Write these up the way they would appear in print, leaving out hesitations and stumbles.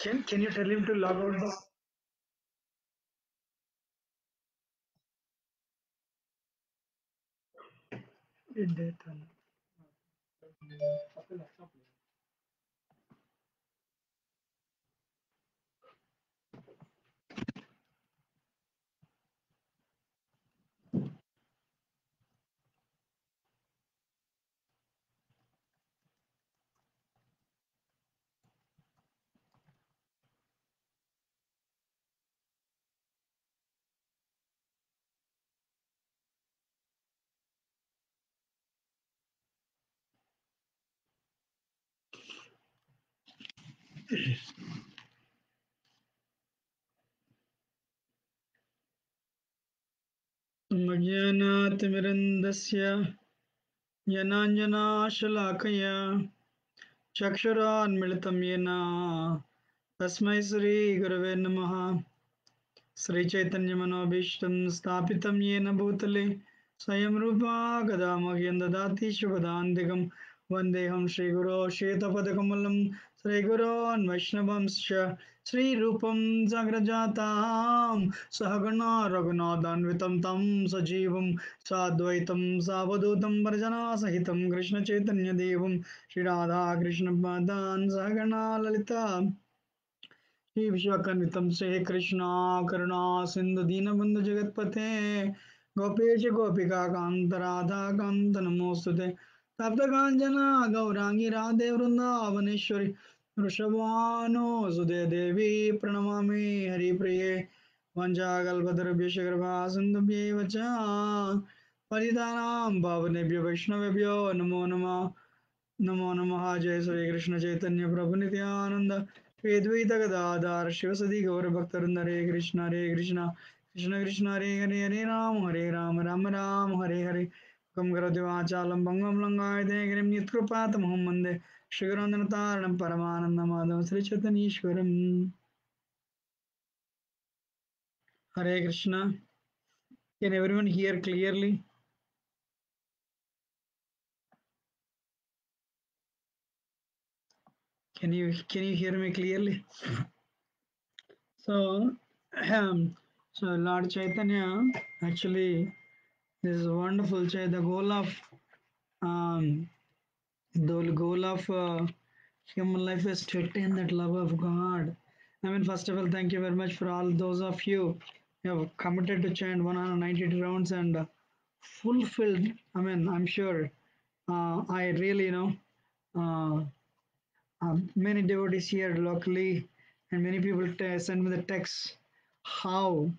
Can you tell him to log out the data? अज्ञानातिमिरन्दस्य ज्ञानाञ्जनाशलाकया चक्षुरान्मिलितं येन तस्मै श्रीगुरवे नमः। श्रीचैतन्यमनोभीष्टं स्थापितं येन भूतले स्वयं रूपा कदा मह्यं ददाति शुभदान्तिकं वन्देऽहं श्रीगुरो श्वेतपदकमलं श्रीगुरोन् वैष्णवंश्च श्रीरूपं जाग्रजातां सहगणा रघुनाथान्वितं तं सजीवं साद्वैतं सावधूतं वर्जनासहितं कृष्णचैतन्यदेवं श्रीराधाकृष्णपादान् सहगणा ललिता श्री विश्वकर्मितं श्री कृष्णा करुणा सिंधु दीनबंधु जगतपते गोपेश गोपिका कांत राधा कांत नमोस्तुते तप्त कांचना गौरांगी राधे वृंदावनेश्वरी वृषभानुसुते देवी प्रणमामि हरिप्रिये वंशाकल्पतरुभ्यश्च कृपा सिन्धुभ्यैव च पतितानां पावनेभ्यो वैष्णवेभ्यो नमो नमः। नमो नमः। जय श्री कृष्ण चैतन्य प्रभु नित्यानंद श्री अद्वैत गदाधर शिवसदि गौर भक्तवृंद हरे कृष्ण कृष्ण कृष्ण हरे हरे राम राम राम हरे हरे कम करोति वाचालं भंगं लंगायते गिरिं यत्कृपातमहं वन्दे श्रीगुरोन्दनतारणं परमानन्दमाधवं श्रीचैतन्येश्वरम्। हरे Krishna. Can everyone hear clearly? Can you hear me clearly? So, so Lord Chaitanya actually this is wonderful. The goal of um, the goal of human life is to attain that love of God. I mean, first of all, thank you very much for all those of you who have committed to chant 192 rounds and fulfilled. I mean, I'm sure I really uh, many devotees here locally and many people send me the text how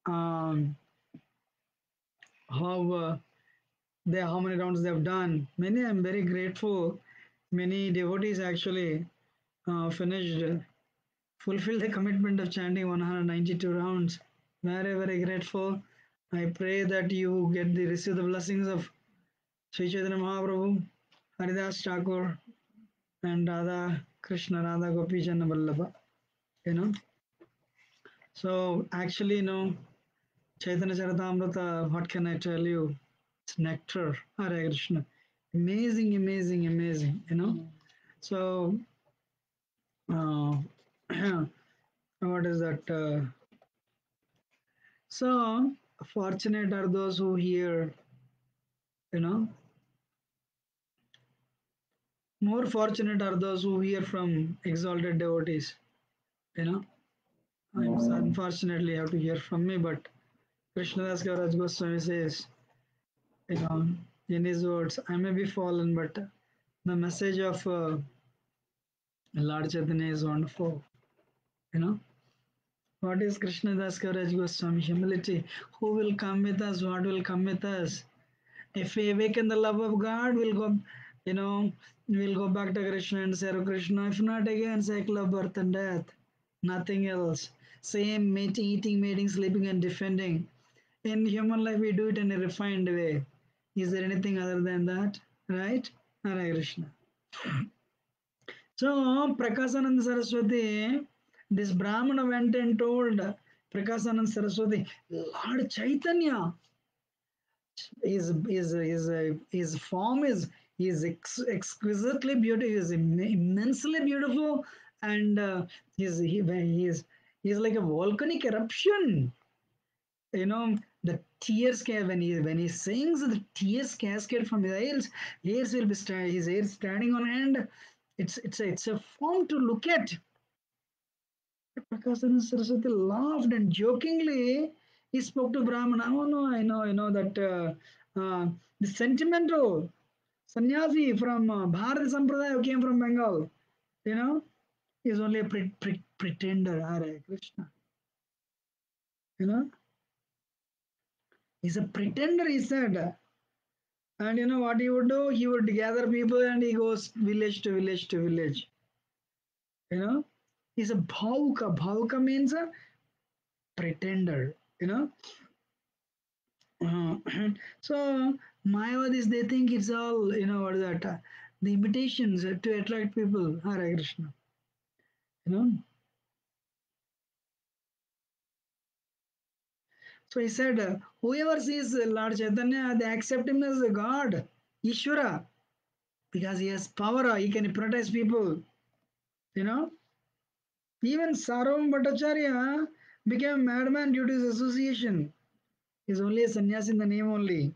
um, how how many rounds they have done. Many, I'm very grateful. Many devotees actually finished, fulfilled the commitment of chanting 192 rounds. Very, very grateful. I pray that you get the receive the blessings of Sri Chaitanya Mahaprabhu, Haridas Thakur, and Radha Krishna, Radha Gopi Chandra Vallabha. You know. So actually, Chaitanya Charitamrita, what can I tell you? It's nectar. Hare Krishna. Amazing, amazing, amazing. So, uh, what is that? So, fortunate are those who hear, you know, more fortunate are those who hear from exalted devotees, you know. Unfortunately have to hear from me, but Krishnadas Kaviraj Goswami says, you know, in his words, I may be fallen, but the message of Lord Chaitanya is wonderful, you know. What is Krishna Das Kaviraj Goswami? Humility. Who will come with us? What will come with us? If we awaken the love of God, we'll go, you know, we'll go back to Krishna and serve Krishna. If not, again, cycle of birth and death. Nothing else. Same eating, mating, sleeping, and defending. In human life, we do it in a refined way. Is there anything other than that? Right? Hare Krishna. So, Prakasananda Saraswati, this Brahmana went and told Prakasananda Saraswati, Lord Chaitanya, his form is exquisitely beautiful, is immensely beautiful, and he's like a volcanic eruption. You know, the tears when he sings, the tears cascade from his ears will be his ears standing on end. It's a form to look at. Prakasana Saraswati laughed and jokingly he spoke to Brahmana. Oh no, I know that the sentimental sannyasi from Bharat Sampradaya who came from Bengal, you know, is only a pretender. Hare Krishna, you know, he's a pretender. He said, and you know what he would do? He would gather people and he goes village to village to village. You know, he's a bhauka. Bhauka means a pretender. You know, Uh, so Mayavadis, they think it's all, what is that? The imitations to attract people. Hare Krishna. You know. So he said, whoever sees Lord Chaitanya, they accept him as a God, Ishvara, because he has power. He can hypnotize people. You know. Even Sarvam Bhattacharya became a madman due to his association. He's only a sannyas in the name only.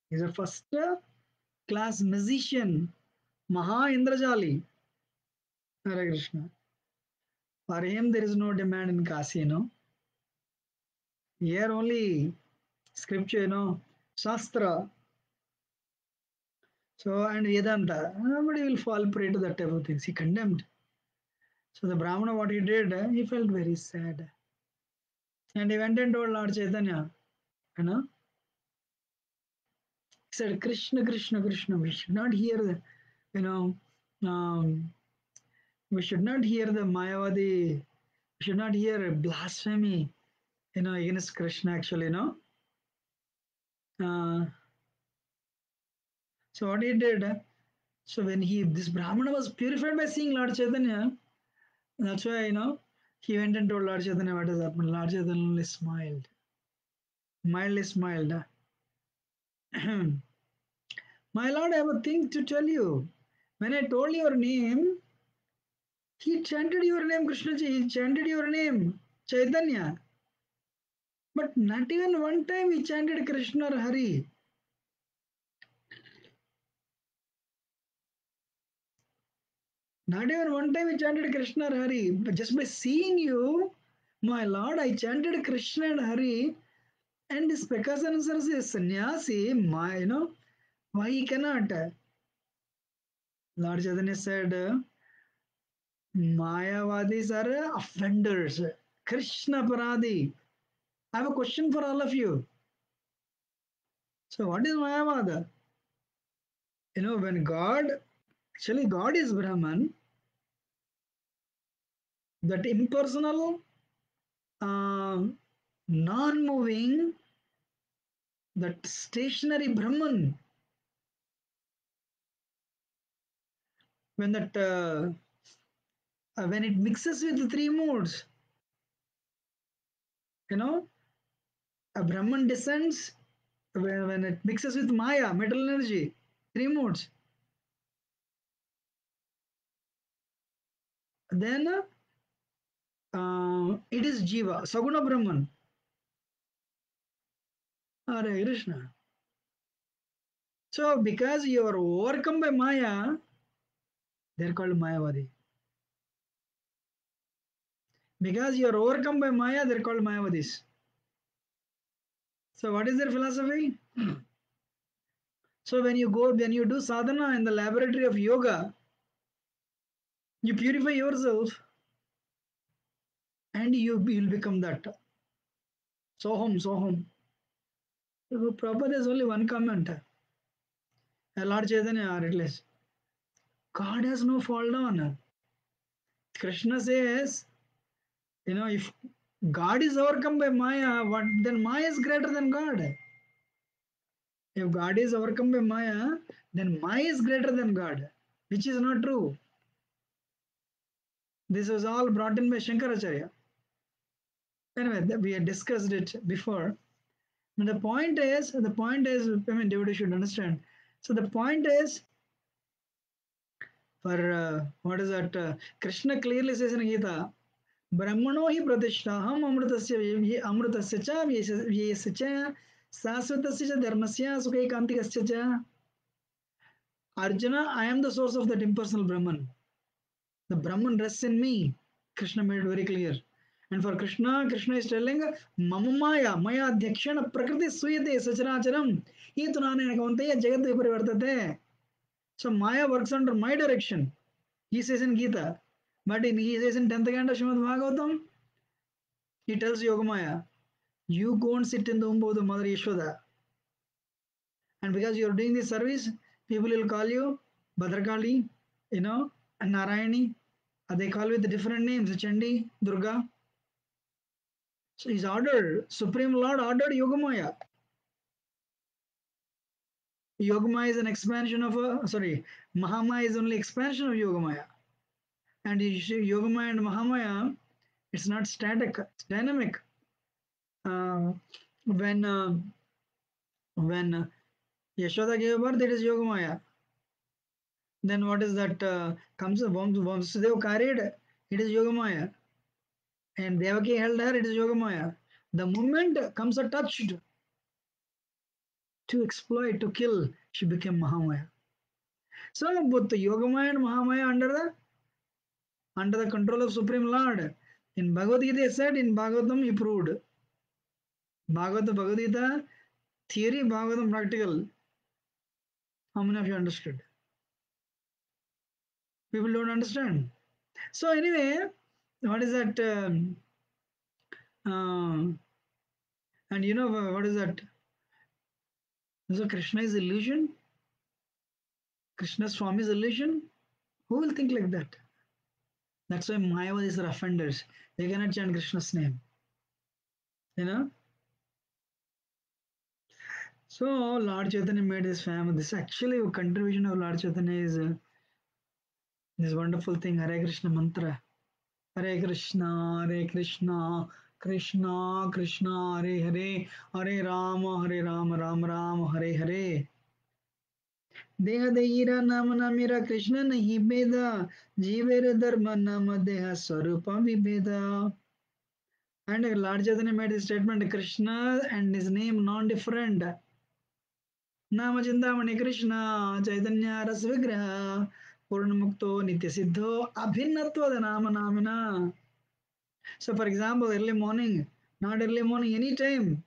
He's a first class musician, Maha Indrajali. Hare Krishna. For him, there is no demand in Kasi, Here only scripture, Shastra, so and Vedanta. Nobody will fall prey to that type of things. He condemned. So the Brahmana, what he did, he felt very sad. And he went and told Lord Chaitanya, you know, he said, Krishna, Krishna, Krishna, we should not hear you know, um, we should not hear the Mayavadi, we should not hear blasphemy, against Krishna actually, Uh, so what he did, so when this Brahmana was purified by seeing Lord Chaitanya, that's why, he went and told Lord Chaitanya what has happened. Lord Chaitanya only smiled, mildly smiled. My Lord, I have a thing to tell you. When I told your name, he chanted your name, Krishnaji, he chanted your name, Chaitanya. But not even one time he chanted Krishna or Hari. Not even one time he chanted Krishna or Hari. But just by seeing you, my Lord, I chanted Krishna and Hari. And this Prakasana Saraswati is sannyasi, why he cannot? Lord Chaitanya said, Mayavadis are offenders. Krishna Paradi. I have a question for all of you. So, what is Mayavada? When actually, God is Brahman, that impersonal, uh, non moving, that stationary Brahman, when when it mixes with the three moods, you know, a Brahman descends when it mixes with Maya, metal energy, three moods. Then it is Jiva, Saguna Brahman. Hare Krishna. So, because you are overcome by Maya, they are called Mayavadi. Because you are overcome by Maya, they are called Mayavadis. So, what is their philosophy? So, when you do sadhana in the laboratory of yoga, you purify yourself and you will become that. Soham, Soham. So, Prabhupada has only one comment. Lord Chaitanya, or at least, God has no fall down. Krishna says, if God is overcome by Maya, what then Maya is greater than God. If God is overcome by Maya, then Maya is greater than God, which is not true. This was all brought in by Shankaracharya. Anyway, we had discussed it before. But devotee should understand. So the point is, For what is that? Krishna clearly says in Gita, Brahmano hi pratishtaham amrutasya cha vyesya cha sasvatasya cha dharmasya sukaikantikasya cha. Arjuna, I am the source of that impersonal Brahman. The Brahman rests in me. Krishna made it very clear. And for Krishna, Krishna is telling, Mama Maya Dhyakshana Prakriti Suyate Sacharacharam. Itunane Nakaunteya Jagat Viparivartate. So Maya works under my direction. He says in Gita. But he says in 10th Canto Srimad Bhagavatam, he tells Yogamaya, you go and sit in the womb of the mother Yashoda. And because you are doing this service, people will call you Bhadrakali, and Narayani. They call with different names, Chandi, Durga. So he's ordered, Supreme Lord ordered Yogamaya. Yogamaya is an expansion of Mahamaya is only expansion of Yogamaya. And Yogamaya and Mahamaya, it's not static, it's dynamic. Uh, when when Yashoda gave birth, it is Yogamaya. Then what is that? Comes Vamsudev carried, it is Yogamaya. And Devaki held her, it is Yogamaya. The moment comes touched to exploit, to kill, she became Mahamaya. So both the Yogamaya and Mahamaya under the control of Supreme Lord. In Bhagavad Gita, they said, in Bhagavatam, he proved. Bhagavad Gita, theory, Bhagavatam, practical. How many of you understood? People don't understand. So anyway, what is that? And what is that? So Krishna is illusion? Krishna Swami is illusion? Who will think like that? That's why Mayavadis are offenders. They cannot chant Krishna's name. You know? So Lord Chaitanya made this famous. This actually a contribution of Lord Chaitanya is this wonderful thing, Hare Krishna mantra. Hare Krishna, Krishna Krishna, Hare Hare, Hare Rama, Rama Rama, Hare Hare. देह देहीरा नाम ना मेरा कृष्ण नहीं भेदा जीवेर धर्म नाम देह स्वरूप विभेदा. And Lord Chaitanya made this statement, Krishna and his name non-different. नाम चिंतामणि कृष्ण चैतन्य रस विग्रह पूर्ण मुक्तो नित्य सिद्धो अभिन्नत्व नाम नामिना. So for example, early morning, not early morning, any time,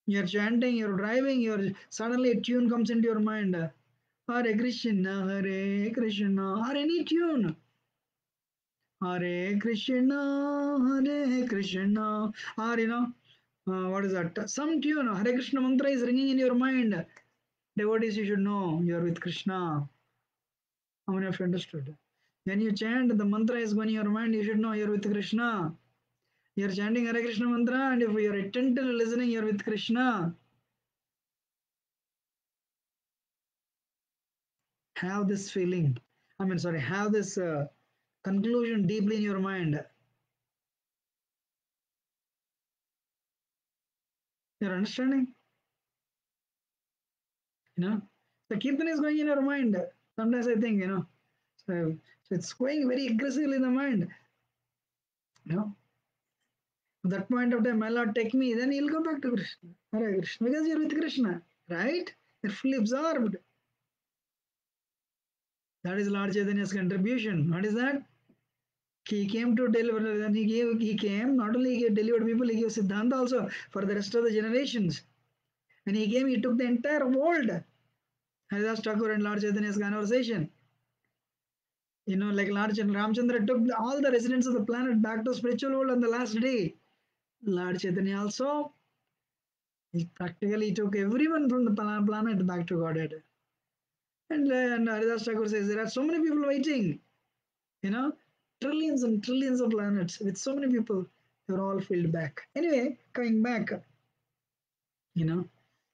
you're chanting, you're driving, suddenly a tune comes into your mind. Hare Krishna, or any tune. Hare Krishna, or what is that? Some tune, Hare Krishna mantra is ringing in your mind. Devotees, you should know you are with Krishna. How many of you understood? When you chant, the mantra is going in your mind, you should know you are with Krishna. You are chanting Hare Krishna mantra, and if you are attentively listening, you are with Krishna. Have this feeling. Have this conclusion deeply in your mind. You're understanding? The kirtan is going in your mind. Sometimes I think, so it's going very aggressively in the mind. At that point of time, my Lord take me, then he'll go back to Krishna. Hare Krishna, because you're with Krishna, right? You're fully absorbed. That is Lord Chaitanya's contribution. What is that? He came to deliver, and he came, not only he delivered people, he gave Siddhanta also for the rest of the generations. When he came, he took the entire world. Haridas Thakur and Lord Chaitanya's conversation. Like Lord Ramchandra took all the residents of the planet back to spiritual world on the last day. Lord Chaitanya also, he practically took everyone from the planet back to Godhead. And Haridas Thakur says there are so many people waiting. Trillions and trillions of planets with so many people. They were all filled back. Anyway, coming back,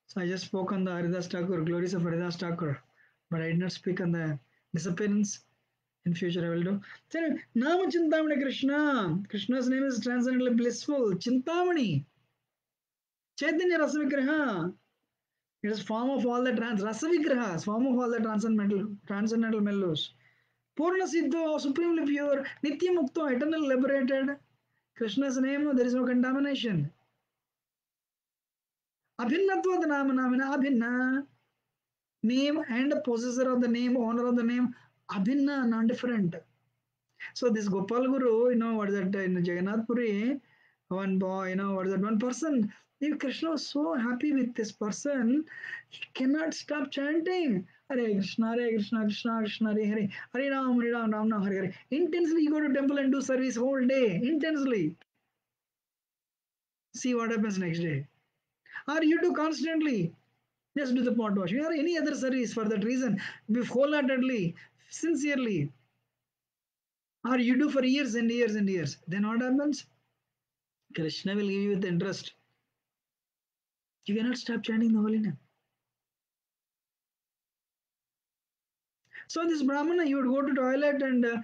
So I just spoke on the Haridas Thakur, glories of Haridas Thakur, but I did not speak on the disappearance. In future, I will do. So, Nama Chintamani Krishna. Krishna's name is transcendently blissful. Chintamani. Chaitanya Rasavigraha. It is form of all the rasa vigrahas, form of all the transcendental mellows. Purna Siddho, supremely pure, Nitya Mukto, eternal liberated. Krishna's name, there is no contamination. Abhinnatvad Namanamina, Abhinna, name and possessor of the name, owner of the name, Abhinna, non different. So this Gopal Guru, what is that in Jagannath Puri, one boy, what is that one person? If Krishna was so happy with this person, he cannot stop chanting. Hare Krishna, Krishna Krishna, Hare Hare, Hare Ram, Ram Ram, Hare Hare. Intensely you go to temple and do service whole day, intensely. See what happens next day. Or you do constantly, just do the pot washing or any other service for that reason, wholeheartedly, sincerely. Or you do for years and years and years. Then what happens? Krishna will give you the interest. You cannot stop chanting the holy name. So this Brahmana, he would go to toilet and to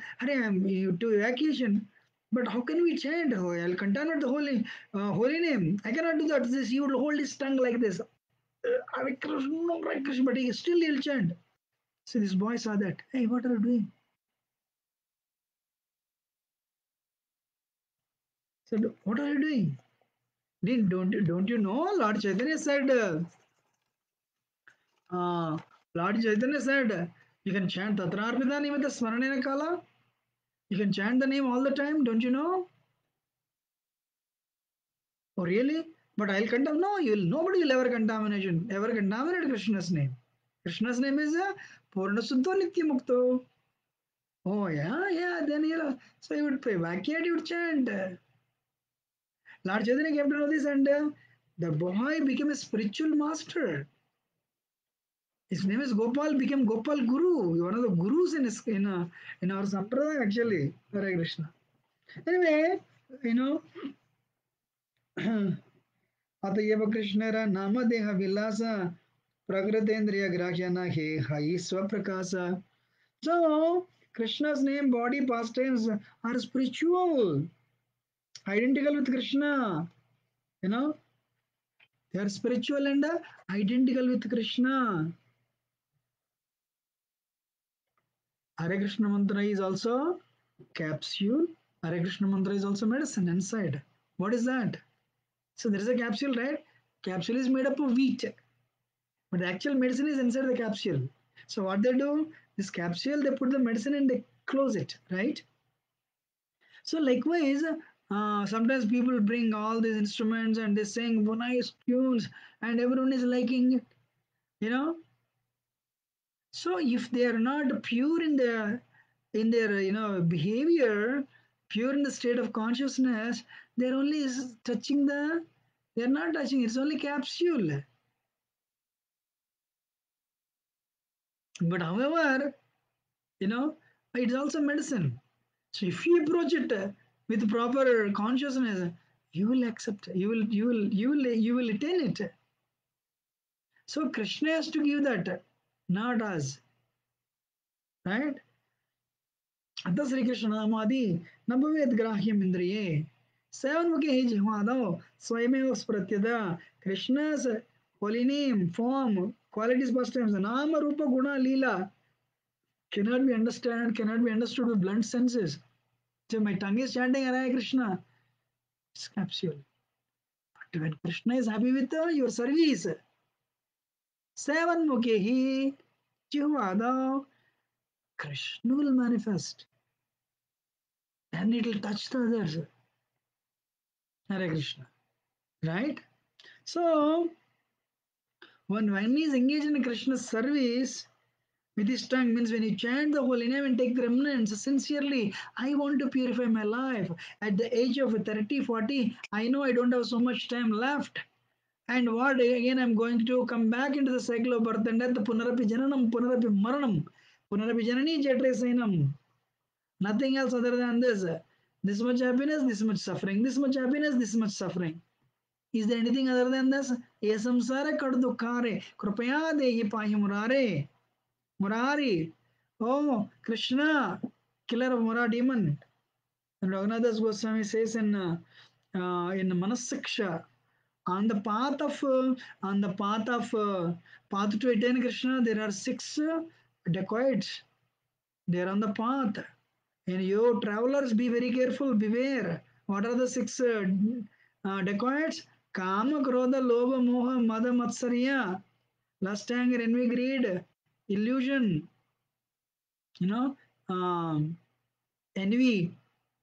evacuation. But how can we chant? Oh, I'll contaminate the holy name. I cannot do that. This he would hold his tongue like this. Hare Krishna, Hare Krishna, but he still he'll chant. So this boy saw that. Hey, what are you doing? Said, what are you doing? Don't you know? Lord Chaitanya said. Lord Chaitanya said, you can chant Tatrarpita Nimita Smaranena Kala. You can chant the name all the time, don't you know? Oh, really? But I'll contaminate. No, nobody will ever contaminate Krishna's name. Krishna's name is Purna Suddho Nitya Mukto. Oh, yeah, then so he would pray. Vakyat, he would chant. Lord Chaitanya came to know this and the boy became a spiritual master. His name is Gopal, became Gopal Guru, one of the gurus in our Sampradaya actually. Hare Krishna. Anyway, you know, अतएव कृष्णेर नामदेह विलास प्रकृतेन्द्रिय ग्राह्यना हे हई स्वप्रकाश. So Krishna's name, body, pastimes are spiritual, identical with Krishna. You know, they are spiritual and identical with Krishna. Hare Krishna mantra is also capsule. Hare Krishna mantra is also medicine inside. What is that? So there is a capsule, right? Capsule is made up of wheat, but the actual medicine is inside the capsule. So what they do? This capsule, they put the medicine and they close it, right? So likewise, sometimes people bring all these instruments and they sing nice tunes, and everyone is liking it, you know. So if they are not pure in their behavior, pure in the state of consciousness, they're only touching they're not touching, it's only capsule. But however, it's also medicine. So if you approach it with proper consciousness, you will accept, you will attain it. So Krishna has to give that, not us, right? अतः श्री कृष्ण नामादि नभवेद ग्राह्यम इंद्रिये सेवन्मुखे ही जिह्वादौ स्वयमेव स्फुरत्यदा. Krishna's holy name, form, qualities, pastimes, nama, rupa, guna, leela cannot be understood with blunt senses. So my tongue is chanting Hare Krishna, it's capsule. But when Krishna is happy with your service, sevanmukhe hi jihvadau, Krishna will manifest. Then it will touch the others. Hare Krishna. Right? So, when one is engaged in Krishna's service with his tongue, means when you chant the holy name and take the remnants sincerely, I want to purify my life. At the age of 30, 40, I know I don't have so much time left. And what again I'm going to come back into the cycle of birth and death, punarapi jananam, punarapi maranam, punarapi janani jatre sainam. Nothing else other than this. This much happiness, this much suffering, this much happiness, this much suffering. Is there anything other than this? Ye samsara kad dukhare, krupaya dehi pahi murare. Murari. Oh, Krishna, killer of Mura demon. And Raghunath Goswami says in Manassiksha, On the path of path to attain Krishna, there are six dacoits. They are on the path. And you travelers, be very careful, beware. What are the six dacoits? Kama, Krodha, Lobha, Moha, Mada, Matsarya, lust, anger, envy, greed, illusion, you know, um, envy.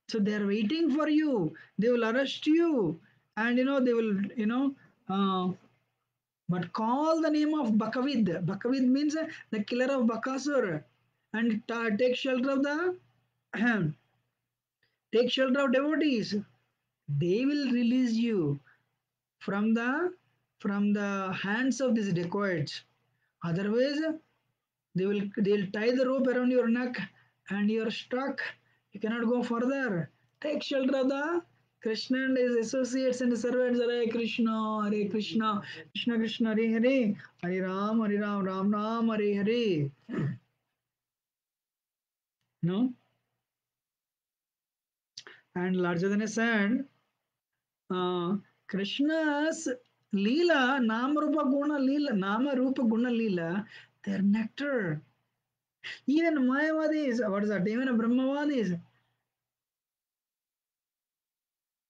So they are waiting for you. They will arrest you, and they will, uh, but call the name of Bakavid. Bakavid means the killer of Bakasur, and take shelter of the take shelter of devotees. They will release you from the hands of these dacoits. Otherwise, they'll tie the rope around your neck and you're stuck. You cannot go further. Take shelter of the Krishna and his associates and servants. Hare Krishna, Hare Krishna, Krishna Krishna, Hare Hare, Hare Ram, Hare Ram, Ram Ram, Hare Hare. No, and larger than a sand, Krishna's Leela, Nama Rupa Guna Leela, Nama Rupa Guna Leela, they're nectar. Even Mayavadis, what is that? Even Brahmavadis,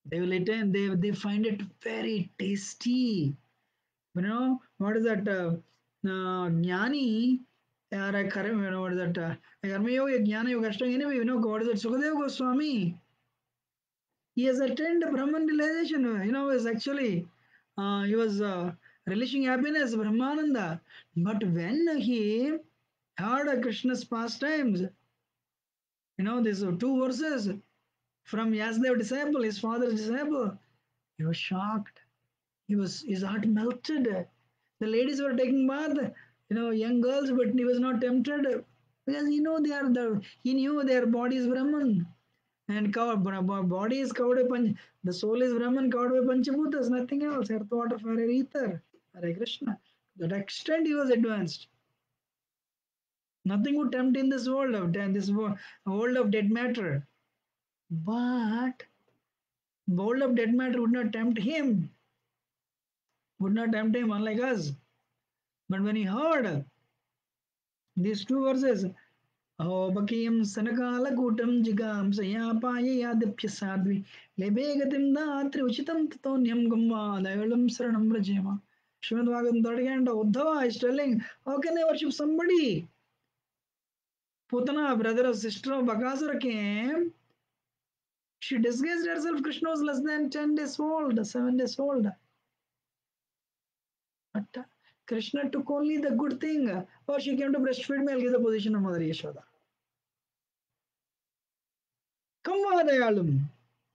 they will attain, they find it very tasty. What is that? Jnani, what is that? Karma Yoga, Jnana Yoga, Ashtanga. Anyway, what is that? Sukadeva Goswami. He has attained Brahman realization. Is actually, he was relishing happiness, Brahmananda. But when he heard Krishna's pastimes, these two verses from Yasdev disciple, his father's disciple, he was shocked. His heart melted. The ladies were taking bath, young girls, but he was not tempted because he knew their body is Brahman and body is covered by the soul is Brahman covered by Panchabhutas, nothing else. Earth, water, fire, ether. Hare Krishna. To that extent he was advanced. Nothing would tempt in this world world of dead matter. But world of dead matter would not tempt him. Would not tempt him unlike us. But when he heard these two verses, अहोपकीयं सनकालकूटं जिगां सयापाययादप्य Sadhvi लेभे गतिं दात्रि उचितं ततोऽन्यं गुम्वा दैवलं शरणं व्रजेम. Srimad Bhagavatam 30 and Uddhava is telling, how can I worship somebody? Putana, brother or sister of Bakasura came, she disguised herself. Krishna was less than 10 days old, 7 days old. But Krishna took only the good thing. Oh, she came to breastfeed me, I'll give the position of Mother Yashoda. Come on, Dayalam.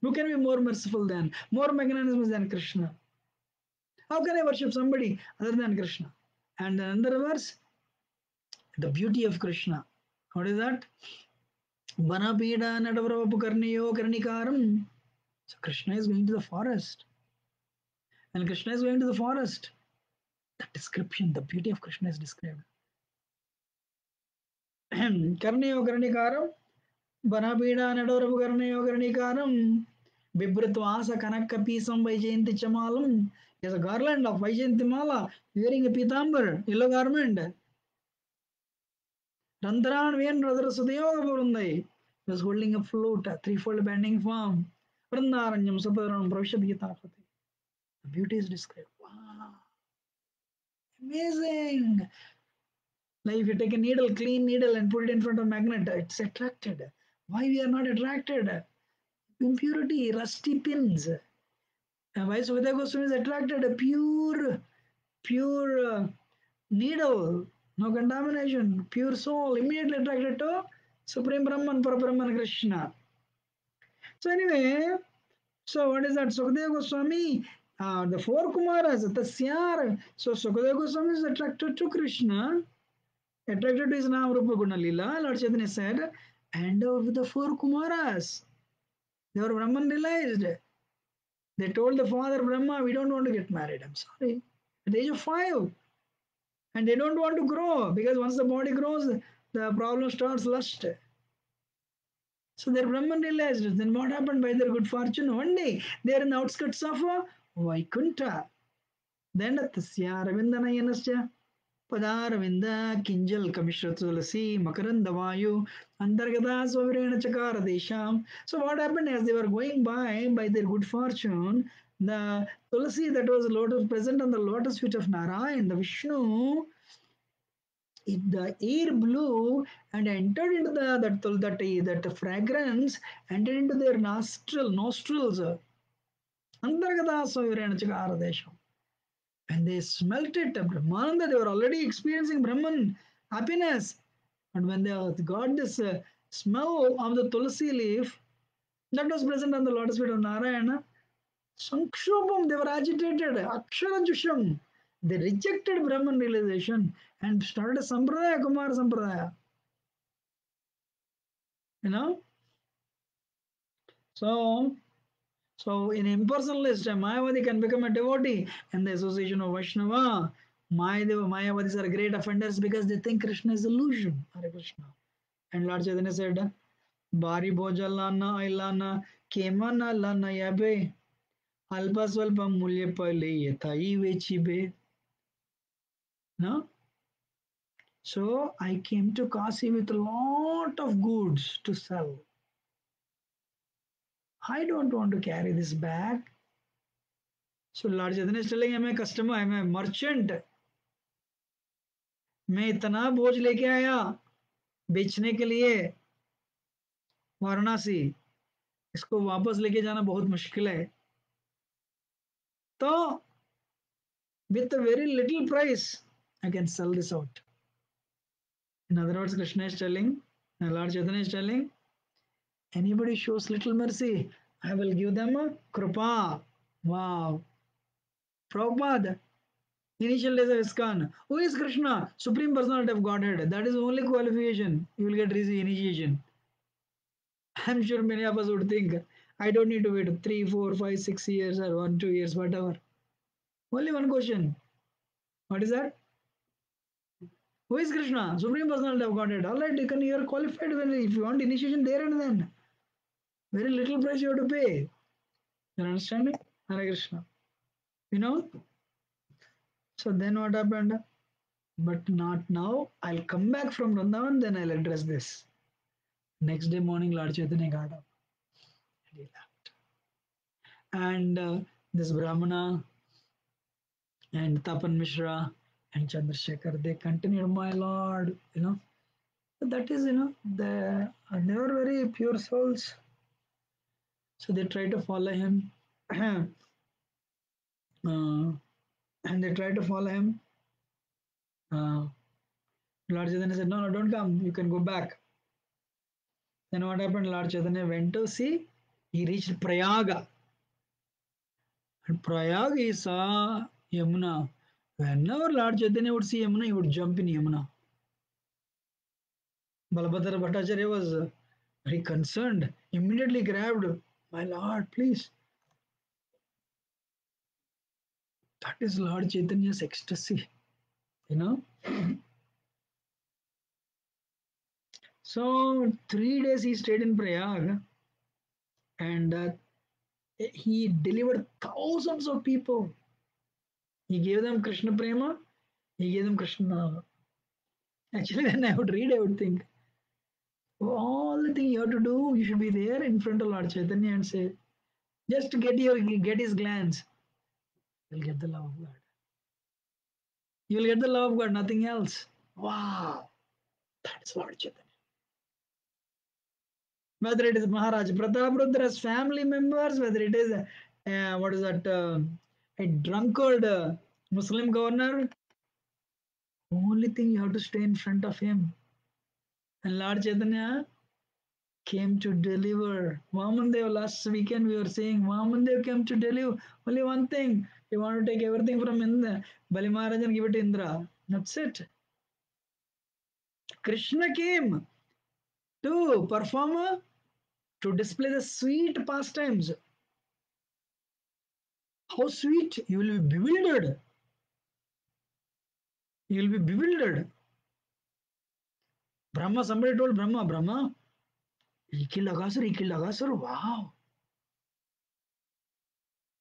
Who can be more merciful than, more magnanimous than Krishna? How can I worship somebody other than Krishna? And then another verse, the beauty of Krishna. What is that? Banapida Nadavrapu Karniyo Karnikaram. So Krishna is going to the forest. And Krishna is going to the forest. The description, the beauty of Krishna is described. Karniyo Karnikaram. Banapida Nadavrapu Karniyo Karnikaram. Bibrutvasa Kanakapisam Vaijayanti Chamalam. He has a garland of Vaijayanti Mala, wearing a pitambar, yellow garment. Randharan Ven Radha Sudayoga Purundai. He was holding a flute, a threefold bending form. Vrindaranyam Saparam Pravishadgita. The beauty is described. Wow, amazing. Like if you take a needle, clean needle, and put it in front of magnet, it's attracted. Why we are not attracted? Impurity, rusty pins. Why Sukadeva Goswami is attracted? A pure needle, no contamination, pure soul, immediately attracted to Supreme Brahman, Parabrahman Krishna. So anyway, so what is that? Sukadeva Goswami, the four Kumaras, the Tasyar. So Sukadeva Goswami is attracted to Krishna, attracted to his Nam Rupa Guna Lila, Lord Chaitanya said, and of the four Kumaras, they were Brahman realized. They told the father Brahma, we don't want to get married. I'm sorry. At the age of 5. And they don't want to grow because once the body grows, the problem starts lust. So their Brahman realized. Then what happened by their good fortune? One day they are in the outskirts of Vaikunta. Then Tasya Ravindanayanasya Padaravinda Kinjal Kamishra Tulasi Makarandavayu Antargata Sovereign Chakara Desham. So what happened as they were going by their good fortune, the Tulasi that was lotus present on the lotus feet of Narayan, the Vishnu, the air blew and entered into that fragrance entered into their nostrils. Antargata Sovereign Chakara Desham. When they smelt it, Brahmananda, they were already experiencing Brahman happiness. But when they got this smell of the tulsi leaf that was present on the lotus feet of Narayana, Sankshobham, they were agitated, Aksharajusham. They rejected Brahman realization and started a Sampradaya, Kumar Sampradaya. You know? So, so in impersonalist, Mayavadi can become a devotee in the association of Vaishnava. Mayavadis are great offenders because they think Krishna is illusion. Hare Krishna. And Lord Chaitanya said, Bari Bojalana Ailana Kemana Lana Yabe Alpa Swalpa Mulya Pale Yetai Vechibe. No? So I came to Kasi with a lot of goods to sell. I don't want to carry this bag. So Lord Chaitanya is telling, I'm a customer, I'm a merchant. मैं इतना बोझ लेके आया बेचने के लिए वाराणसी, इसको वापस लेके जाना बहुत मुश्किल है. तो with a very little price, I can sell this out. In other words, Krishna is telling, Lord Chaitanya is telling, anybody shows little mercy, I will give them a krupa. Wow. Prabhupada, initial days of ISKCON. Who is Krishna? Supreme Personality of Godhead. That is the only qualification. You will get initiation. I'm sure many of us would think, I don't need to wait 3, 4, 5, 6 years or 1, 2 years, whatever. Only one question. What is that? Who is Krishna? Supreme Personality of Godhead. All right, you are qualified if you want initiation there and then. Very little price you have to pay. You understand me? Hare Krishna. You know? So then what happened? But not now. I'll come back from Vrindavan, then I'll address this. Next day morning, Lord Chaitanya got up. And he left. And this Brahmana and Tapan Mishra and Chandrasekhar, they continued, my Lord, That is, they were very pure souls. So they try to follow him. And they tried to follow him. Lord Chaitanya said, no, don't come. You can go back. Then what happened? Lord Chaitanya went to see. He reached Prayaga. And Prayaga he saw Yamuna. Whenever Lord Chaitanya would see Yamuna, he would jump in Yamuna. Balabhadra Bhattacharya was very concerned. Immediately grabbed, my Lord, please. That is Lord Chaitanya's ecstasy. You know? So 3 days he stayed in Prayag and he delivered thousands of people. He gave them Krishna Prema, he gave them Krishna. Actually, when I would read, I would think, all the thing you have to do, you should be there in front of Lord Chaitanya and say, just to get his glance, you'll get the love of God. You'll get the love of God, nothing else. Wow, that's Lord Chaitanya. Whether it is Maharaj Prataparudra's family members, whether it is what is that a drunkard Muslim governor, only thing you have to stay in front of him. And Lord Chaitanya came to deliver. Vamandev, last weekend we were saying Vamandev came to deliver. Only one thing, you want to take everything from Indra, Bali Maharaj and give it to Indra. That's it. Krishna came to perform, to display the sweet pastimes. How sweet! You will be bewildered. You will be bewildered. Brahma, somebody told Brahma, he killed Aghasur, he killed Aghasur. Wow.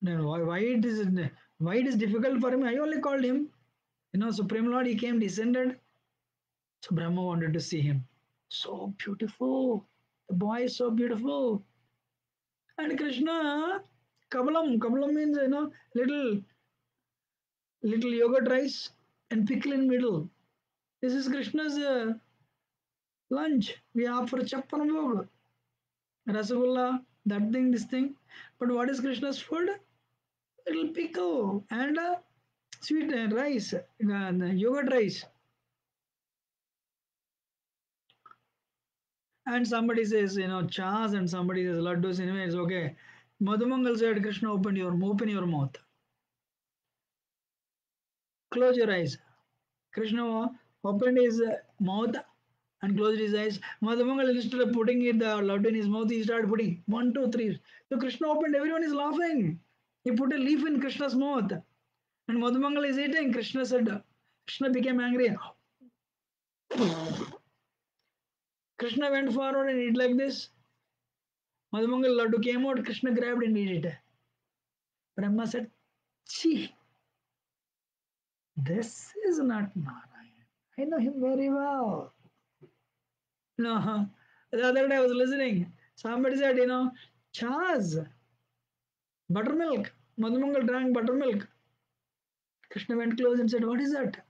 Then why it is Why it is difficult for him? I only called him. Supreme Lord, he came, descended. So Brahma wanted to see him. So beautiful. The boy is so beautiful. And Krishna, Kabalam means, little yogurt rice and pickle in middle. This is Krishna's lunch. We offer chappan bhog, rasagulla, that thing, this thing. But what is Krishna's food? Little pickle and sweet rice, yogurt rice. And somebody says, chas, and somebody says laddus. Anyway, it's okay. Madhumangal said, Krishna, open your mouth. Close your eyes. Krishna opened his mouth and closed his eyes. Madhumangal, instead of putting the laddu in his mouth, he started putting one, two, three. So Krishna opened, everyone is laughing. He put a leaf in Krishna's mouth. And Madhumangal is eating. Krishna became angry. Krishna went forward and ate like this. Madhumangal laddu came out. Krishna grabbed and ate it. Brahma said, "Chi, this is not Narayan. I know him very well." No, the other day I was listening. Somebody said, Chas, buttermilk. Madhumangal drank buttermilk. Krishna went close and said, "What is that?"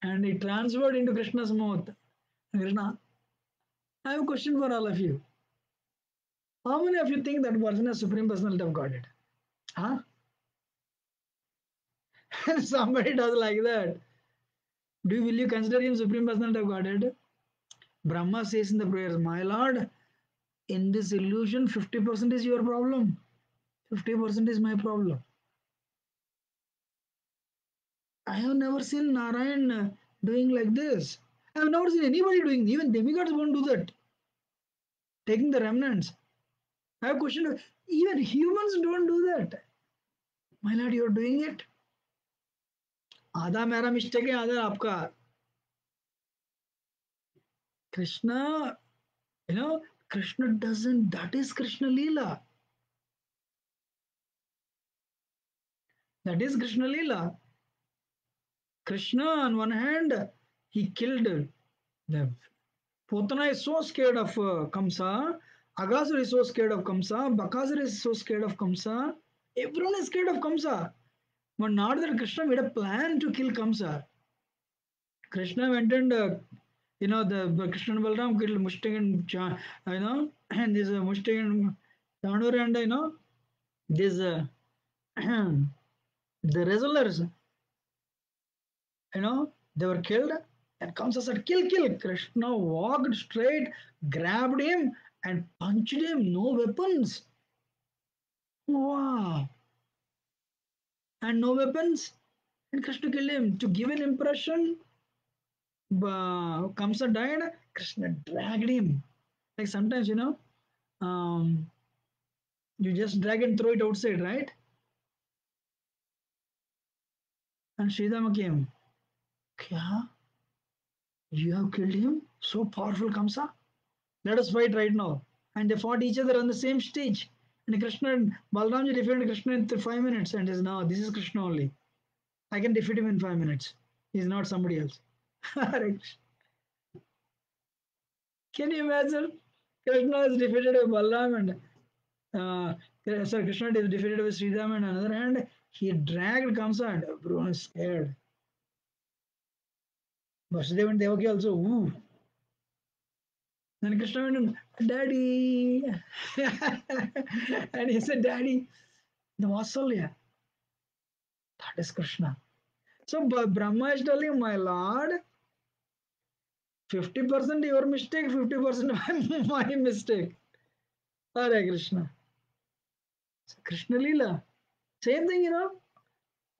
And he transferred into Krishna's mouth. Krishna, I have a question for all of you. How many of you think that person is Supreme Personality of Godhead? Huh? Somebody does like that. Will you consider him Supreme Personality of Godhead? Brahma says in the prayers, My Lord, in this illusion, 50% is your problem, 50% is my problem. I have never seen Narayan doing like this. I have never seen anybody doing, even demigods won't do that. Taking the remnants. I have questioned, even humans don't do that. My Lord, you're doing it. आधा मेरा mistake है आधा आपका. Krishna, Krishna doesn't, that is Krishna Leela. That is Krishna Leela. Krishna, on one hand, he killed the Putana is so scared of Kamsa. Agasur is so scared of Kamsa. Bakasur is so scared of Kamsa. Everyone is scared of Kamsa. But not that Krishna made a plan to kill Kamsa. Krishna went and, the Krishna and Balram killed Mushtaq and, and this Mushtaq and Chanur and, this, the wrestlers, they were killed. And Kamsa said, kill, kill. Krishna walked straight, grabbed him, and punched him. No weapons. Wow. And no weapons. And Krishna killed him. To give an impression, Kamsa died. Krishna dragged him. Like sometimes, um, you just drag and throw it outside, right? And Sridhama came. Kya? You have killed him? So powerful, Kamsa? Let us fight right now. And they fought each other on the same stage. And Krishna and Balramji defeated Krishna in 5 minutes and says, now this is Krishna only. I can defeat him in 5 minutes. He's not somebody else. Can you imagine? Krishna is defeated by Balram and Krishna is defeated by Sridham, and on the other hand, he dragged Kamsa and everyone is scared. Vasudeva and Devaki also, ooh. Then Krishna went and, Daddy. And he said, Daddy, the Vasalya. That is Krishna. So Brahma is telling, my Lord, 50% your mistake, 50% my mistake. Hare Krishna. So Krishna Leela. Same thing,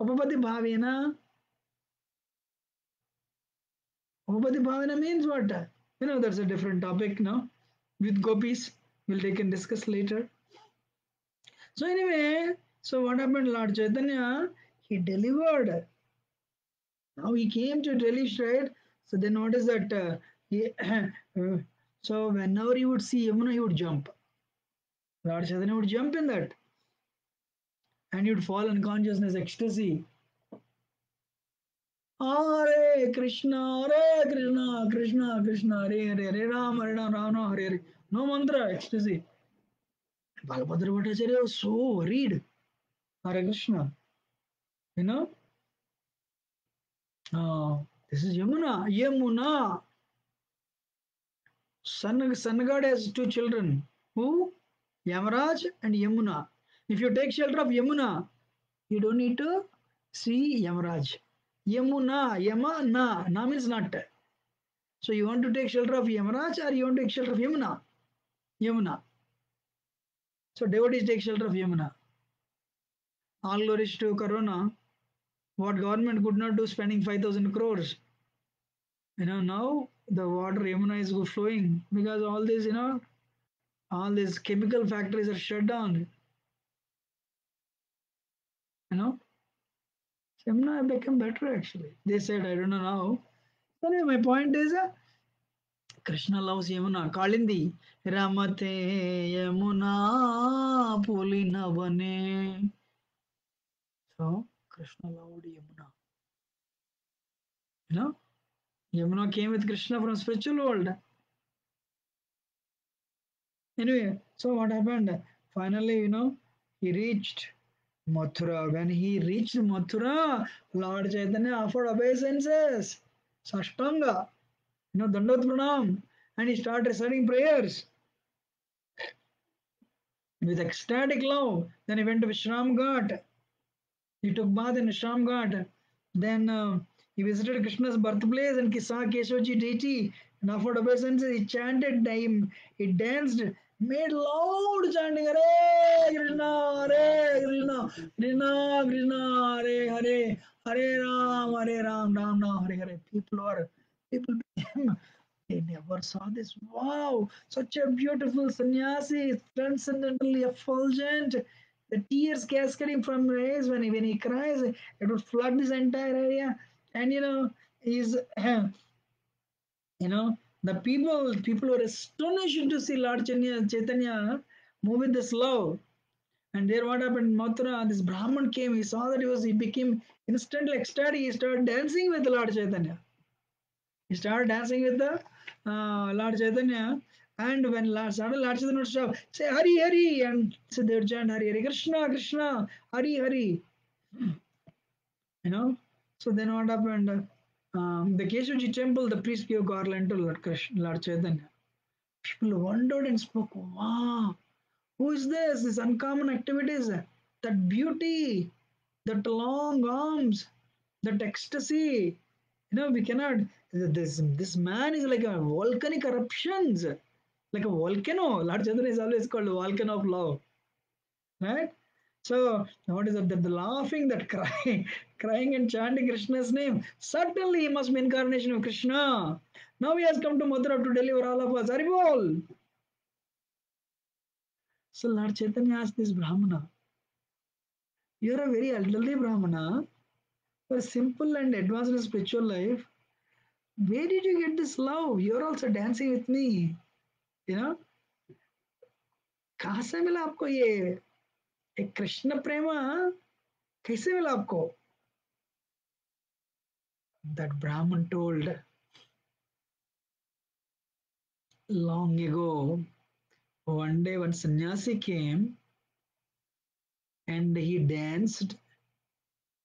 Upapati Bhavena. Upapati Bhavena means what? That's a different topic, no? With gopis, we'll take and discuss later. So anyway, so what happened? Lord Chaitanya, he delivered. Now he came to Delhi straight. So they noticed that he, so whenever he would see Yamuna, he would jump. Lord Chaitanya would jump in that. and you'd fall in consciousness, ecstasy. Hare Krishna, Hare Krishna, Krishna Krishna, Hare Hare, Hare Rama, Rama Hare Hare. No mantra, ecstasy. Balabhadra Bhattacharya was so worried. Hare Krishna, you know. This is Yamuna. Yamuna. Sun God has two children. Who? Yamaraj and Yamuna. If you take shelter of Yamuna, you don't need to see Yamaraj. Yamuna, Yama, Na. Na means not. So you want to take shelter of Yamaraj or you want to take shelter of Yamuna? Yamuna. So devotees take shelter of Yamuna. All glories to Corona. What government could not do spending 5,000 crores. Now the water Yamuna is flowing because all this, all these chemical factories are shut down. You know, Yamuna have become better actually. They said, I don't know now. Anyway, my point is, Krishna loves Yamuna. Kalindi. Ramate Yamuna Pulina Vane. So, Krishna loved Yamuna. You know, Yamuna came with Krishna from spiritual world. Anyway, so what happened? Finally, he reached Mathura. When he reached Mathura, Lord Chaitanya offered obeisances. Sashtanga. Dandavat Pranam. And he started reciting prayers with ecstatic love. Then he went to Vishram Ghat. He took bath in Vishram Ghat. Then he visited Krishna's birthplace and saw Keshavji deity and offered obeisances. He chanted, he danced, made loud chanting, Hare Krishna, Hare Krishna, Krishna Krishna, Hare Hare, Hare Ram, Ram Ram, Hare Hare. People became, they never saw this. Wow, such a beautiful sannyasi, transcendently effulgent. The tears cascading from his eyes when he cries, it would flood this entire area. And he's the people were astonished to see Lord Chaitanya move with this love. And there what happened in Mathura, this Brahman came, he saw that he became instantly ecstatic, he started dancing with Lord Chaitanya. He started dancing with the Lord Chaitanya. And when Lord Chaitanya would stop, say Hari Hari, and so they would chant Hari Hari, Krishna Krishna, Hari Hari. So then what happened? The Keshavji temple, the priest gave garland to Lord Chaitanya. People wondered and spoke, wow, who is this? This uncommon activities, that beauty, that long arms, that ecstasy. We cannot. This man is like a volcanic eruptions, like a volcano. Lord Chaitanya is always called volcano of love, right? So what is that? The laughing, that crying, crying and chanting Krishna's name. Certainly, he must be incarnation of Krishna. Now he has come to Mathura to deliver all of us. Haribol. So Lord Chaitanya asked this Brahmana, "You are a very elderly Brahmana, for simple and advanced in spiritual life. Where did you get this love? You are also dancing with me. You know, कहाँ से मिला आपको ये एक कृष्ण प्रेमा कैसे मिला आपको?" That Brahman told, long ago, one day one sannyasi came and he danced.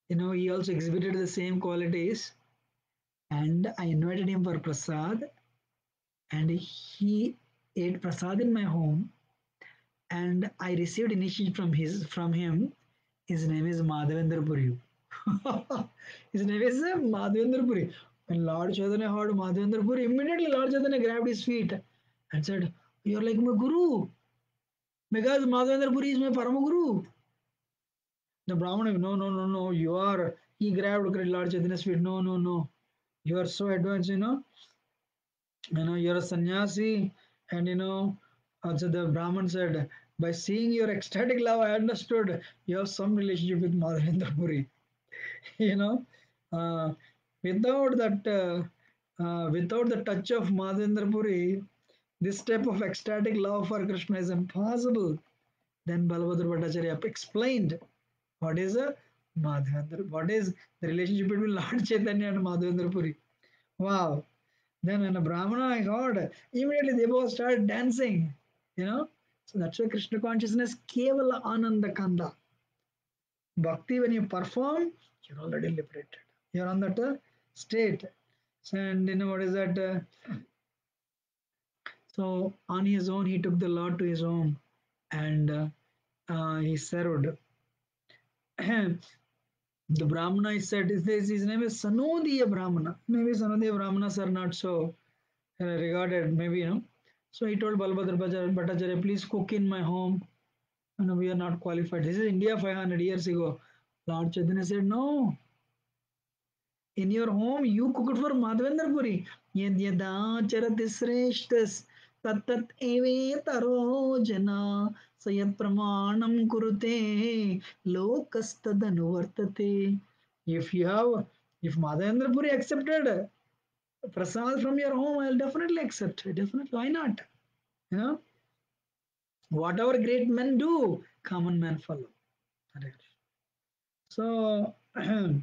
He also exhibited the same qualities. And I invited him for prasad, and he ate prasad in my home. And I received initiation from him. His name is Madhavendra Puri. His name is Madhavendra Puri. When Lord Chaitanya heard Madhavendra Puri, immediately Lord Chaitanya grabbed his feet and said, "You are like my guru, because Madhavendra Puri is my Parama Guru." The Brahmana, no, no, no, no, you are. He grabbed Lord Chaitanya's feet. No, no, no. You are so advanced, you're a sannyasi, and also the Brahman said, by seeing your ecstatic love, I understood you have some relationship with Madhavendra Puri. you know, uh, without that, without the touch of Madhavendra Puri, this type of ecstatic love for Krishna is impossible. Then Balabhadra Bhattacharya explained What is a Madhavendra? What is the relationship between Lord Chaitanya and Madhavendra Puri? Wow. Then when a Brahmana heard, immediately they both started dancing. You know? So that's why Krishna consciousness, Kevala Ananda Kanda. Bhakti, when you perform, you're already liberated. You're on that state. So, and you know what is that? So on his own, he took the Lord to his home and he served. The Brahmana is said, his name is Sanodiya Brahmana. Maybe Sanodiya Brahmanas are not so regarded, maybe, you know. So he told Balabhadra Bhattacharya, please cook in my home. You know, we are not qualified. This is India 500 years ago. Lord Chaitanya said, no, in your home, you cooked for Madhavendra Puri. Yad yada charati sreshtas tattat eve taro jana sayat pramanam kurute lokastadanuvartate. If you have, if Madhavendra Puri accepted prasad from your home, I'll definitely accept. Definitely, why not? You know, whatever great men do, common men follow. So, so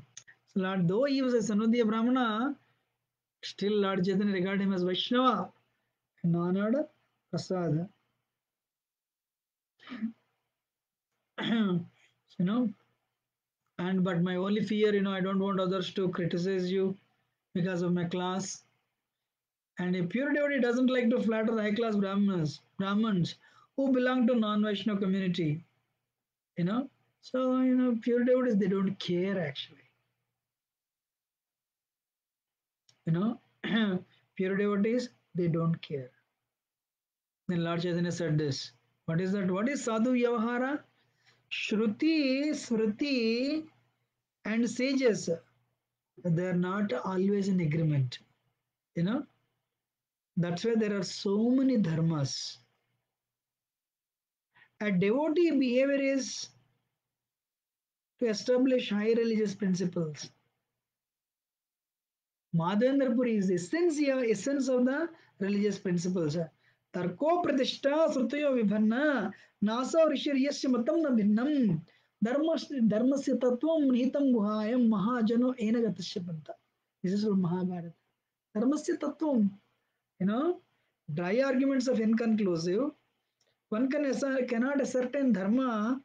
Lord, though he was a Sanodaya Brahmana, still Lord Chaitanya regarded him as Vaishnava and honored Prasad. You know, and but my only fear, you know, I don't want others to criticize you because of my class. And a pure devotee doesn't like to flatter high class Brahmins who belong to non-Vaishnava community. You know, so you know, pure devotees they don't care actually. You know, pure devotees they don't care. Then Lord Chaitanya said this. What is that? What is sadhu yavahara? Shruti, Smriti, and sages, they're not always in agreement. You know, that's why there are so many dharmas. A devotee behavior is to establish high religious principles. Madhavendra Puri is the essence of the religious principles. Tarko pratishta srutayo vibhanna nasa rishiryasya matam na bhinnam dharmasya tattvam nihitam guhayam mahajano enagatasya panta. This is from Mahabharata. Dharmasya tattvam. You know, dry arguments of inconclusive. One cannot ascertain dharma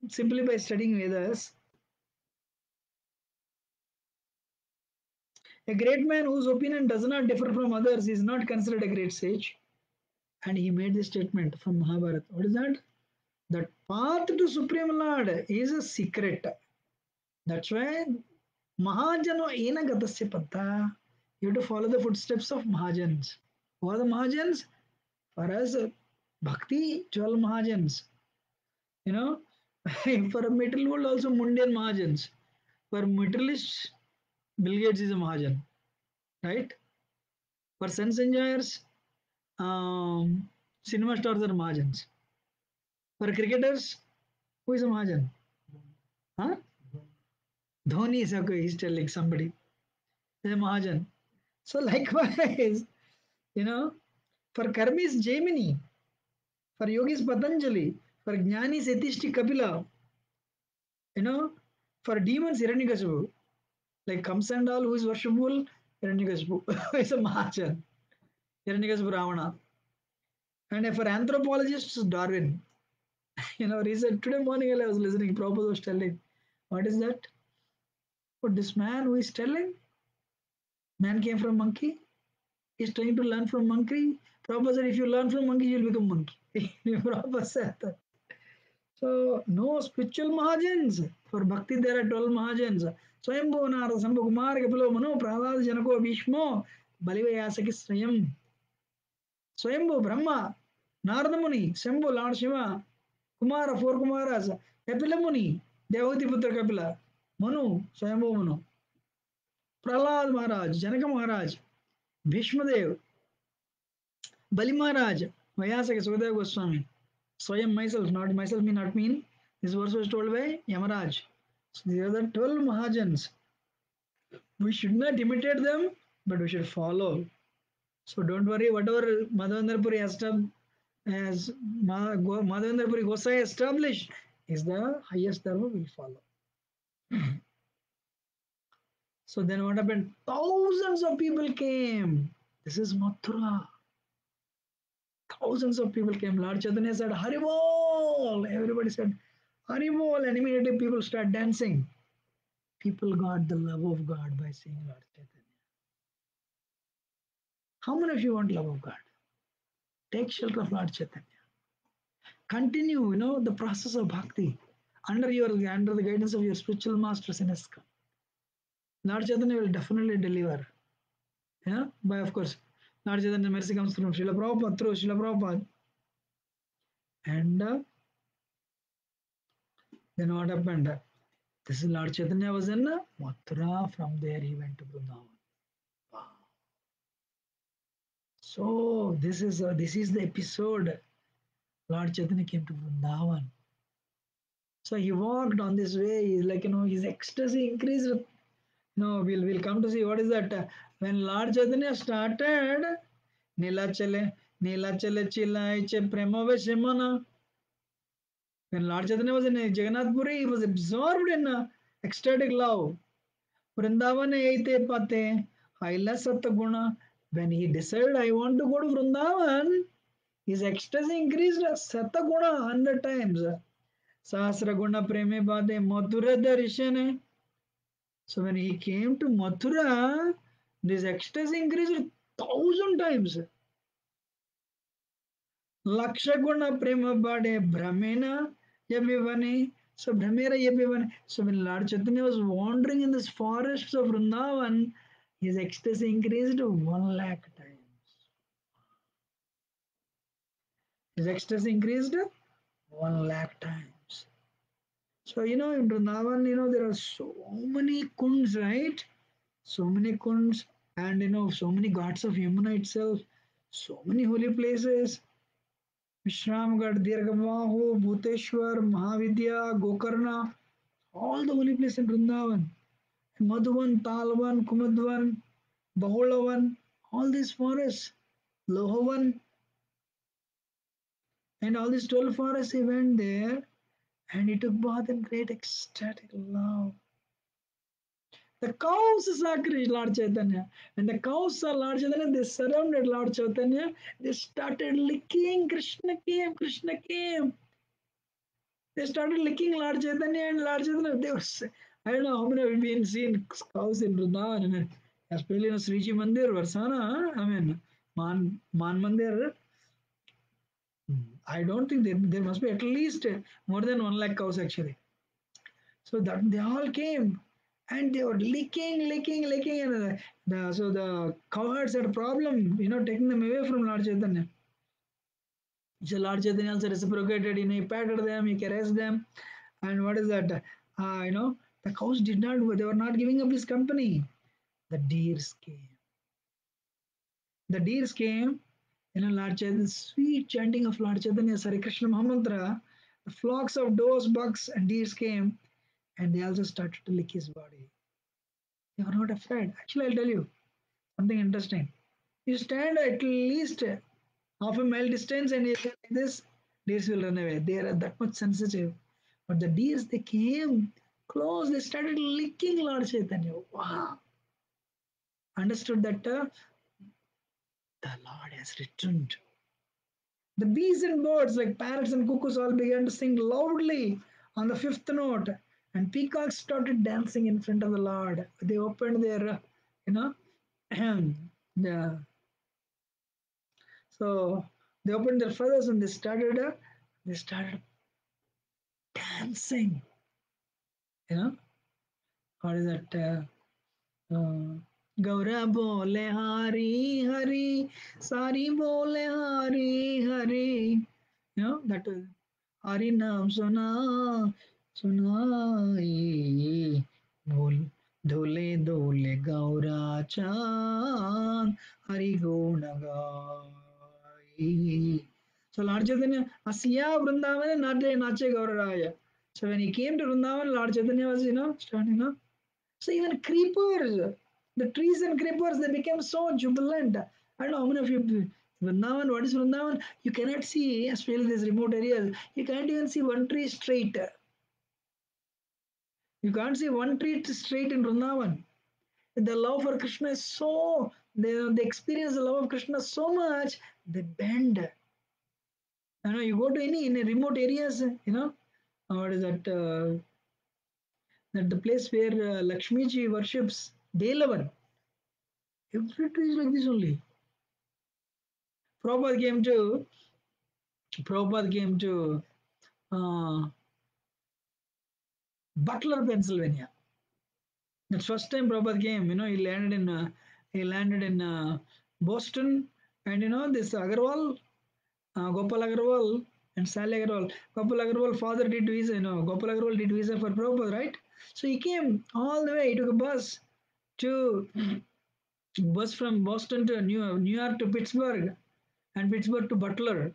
simply by studying Vedas. A great man whose opinion does not differ from others is not considered a great sage. And he made this statement from Mahabharata. What is that? That path to Supreme Lord is a secret. That's why Mahajano ena gatasya panta. You have to follow the footsteps of Mahajans. Who are the Mahajans? For us, Bhakti, 12 Mahajans. You know, for a material world, also Mundian Mahajans. For materialists, Bill Gates is a Mahajan, right? For sense enjoyers, cinema stars are Mahajans. For cricketers, who is a Mahajan? Huh? Dhoni is okay, he's telling somebody. He's a Mahajan. So likewise, you know, for Karmis Jaimini, for yogis Patanjali, for Jnanis Yatishti Kapila, you know, for demons Hiranyakashipu, like Kamsandal, who is worshipful, Hiranyakashipu is a Mahajan, Hiranyakashipu Ravana. And for anthropologists, Darwin. You know, recent today morning I was listening, Prabhupada was telling, what is that? But this man who is telling, man came from monkey, is trying to learn from monkey. Prabhupada said, if you learn from monkey, you'll become monkey. Prabhupada said that. So, no spiritual Mahajans. For Bhakti, there are 12 Mahajans. Swayambhu Narada Sambhu Kumar Kapilo Manu Prahlad Janako Bhishmo Balivayasaki Swayam. Swayambhu Brahma Narada Muni Shambhu Lord Shiva Kumara, 4 Kumaras, Kapila Muni, Devati Putra Kapila, Manu, Swayambhu Manu, Prahlad Maharaj, Janaka Maharaj, Bhishmadev, Bali Maharaj, Vyasaka Sukadeva Goswami. Swayam myself, not myself may not mean. This verse was told by Yamaraj. So these are the 12 Mahajans. We should not imitate them, but we should follow. So don't worry, whatever Madhavendra Puri as Madhavendra Puri Gosai established is the highest dharma we follow. So then what happened? Thousands of people came. This is Mathura. Thousands of people came. Lord Chaitanya said, Haribol! Everybody said, Haribol! And immediately people start dancing. People got the love of God by seeing Lord Chaitanya. How many of you want love of God? Take shelter of Lord Chaitanya. Continue, the process of bhakti under the guidance of your spiritual masters in ISKCON. Lord Chaitanya will definitely deliver. By of course, Lord Chaitanya mercy comes from Srila Prabhupada, through Srila Prabhupada. And then what happened? This is Lord Chaitanya was in Mathura. From there he went to Vrindavan. Wow. So this is the episode. Lord Chaitanya came to Vrindavan. So he walked on this way. He's like, his ecstasy increased. We'll come to see what is that. When Lord Chaitanya started, Nilachale, Nilachale Chilaiche Premaveshimana. When Lord Chaitanya was in Jagannath Puri, he was absorbed in ecstatic love. Vrindavan Aite Pate, Haila Sataguna. When he decided, I want to go to Vrindavan, his ecstasy increased Sataguna 100 times. Sahasraguna Preme Bade Mathura Darshane. So when he came to Mathura, this ecstasy increased 1,000 times. Lakshaguna Prema Bade Brahmena Yabivane. So Brahmera Yabivane. So when Lord Chaitanya was wandering in this forests of Vrindavan, his ecstasy increased 1 lakh times. His ecstasy increased 1 lakh times. So in Vrindavan, there are so many kunds, right? So many kunds, and so many ghats of Yamuna itself, so many holy places. Vishramgarh, Dirghamahu, Bhuteshwar, Mahavidya, Gokarna, all the holy places in Vrindavan. Madhuvan, Talvan, Kumadvan, Bahulavan, all these forests, Lohavan, and all these 12 forests, he went there and he took bath in great ecstatic love. The cows sacred Lord Chaitanya. When the cows saw Lord Chaitanya, they surrounded Lord Chaitanya. They started licking. Krishna came, Krishna came. They started licking Lord Chaitanya and Lord Chaitanya. I don't know how many have been seen cows in Vrindavan, especially in Sriji Mandir, Varsana. I mean, Man Mandir. I don't think there must be at least more than 1 lakh cows actually. So that they all came and they were licking, and so the cowherds had a problem, taking them away from Lord Chaitanya. So Lord Chaitanya also reciprocated, he patted them, he caressed them, and what is that? The cows did not, they were not giving up his company. The deers came. The deers came, Lord Chaitanya, sweet chanting of Lord Chaitanya, Hare Krishna Mahamantra, the flocks of does, bucks, and deers came, and they also started to lick his body. They were not afraid. Actually, I'll tell you something interesting. You stand at least half a mile distance and you say like this, deers will run away. They are that much sensitive. But the deers, they came close, they started licking Lord Chaitanya. Wow. Understood that the Lord has returned. The bees and birds, like parrots and cuckoos, all began to sing loudly on the fifth note, and peacocks started dancing in front of the Lord. They opened their, the, so they opened their feathers and they started dancing. You know, what is that? Gaura बोले हरी हरी सारी बोले Hari Hari that Hari नाम सुनाई भूल धोले धोले गौरा चांद हरि गुण गाई. So Lord Chaitanya, Asiya Vrindavan Nache Gauraraya. So when he came to Vrindavan, Lord Chaitanya was, standing up. So even creepers, the trees and creepers, they became so jubilant. I don't know how many of you, Vrindavan, what is Vrindavan? You cannot see, especially these remote areas, you can't even see one tree straight. You can't see one tree straight in Vrindavan. The love for Krishna is so, they experience the love of Krishna so much, they bend. You go to any in a remote areas, what is that? That the place where Lakshmi ji worships, Delavan. Every tree is like this only. Prabhupada came to Prabhupada came to uh, Butler, Pennsylvania. That's first time Prabhupada came. He landed in Boston, and this Agarwal, Gopal Agarwal, and Sally Agarwal. Gopal Agarwal father did visa. Gopal Agarwal did visa for Prabhupada, right? So he came all the way. He took a to bus from Boston to New York to Pittsburgh, and Pittsburgh to Butler.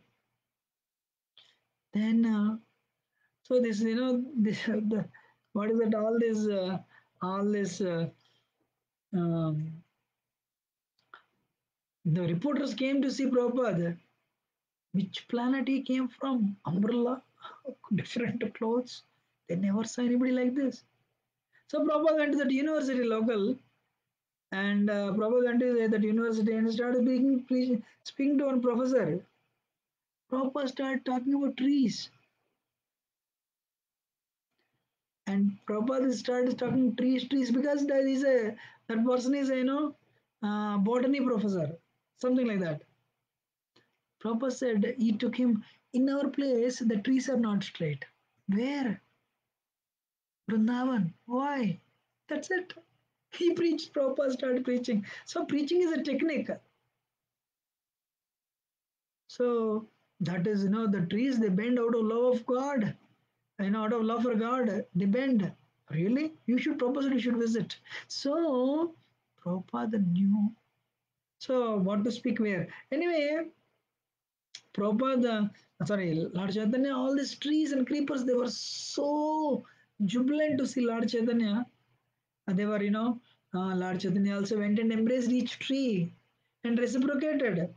Then so this this what is it? All this um, the reporters came to see Prabhupada. Which planet he came from? Umbrella, different clothes. They never saw anybody like this. So Prabhupada went to that university local, and Prabhupada went to that university and started speaking to one professor. Prabhupada started talking about trees, and Prabhupada started talking trees because that person is botany professor, something like that. Prabhupada said he took him in our place. The trees are not straight. Where? Vrindavan. Why? That's it. He preached, Prabhupada started preaching. So preaching is a technique. So that is, the trees, they bend out of love of God. Out of love for God, they bend. Really? You should visit. So Prabhupada knew. So what to speak where? Anyway, Prabhupada, Lord Chaitanya, all these trees and creepers, they were so jubilant to see Lord Chaitanya. They were, Lord Chaitanya also went and embraced each tree and reciprocated.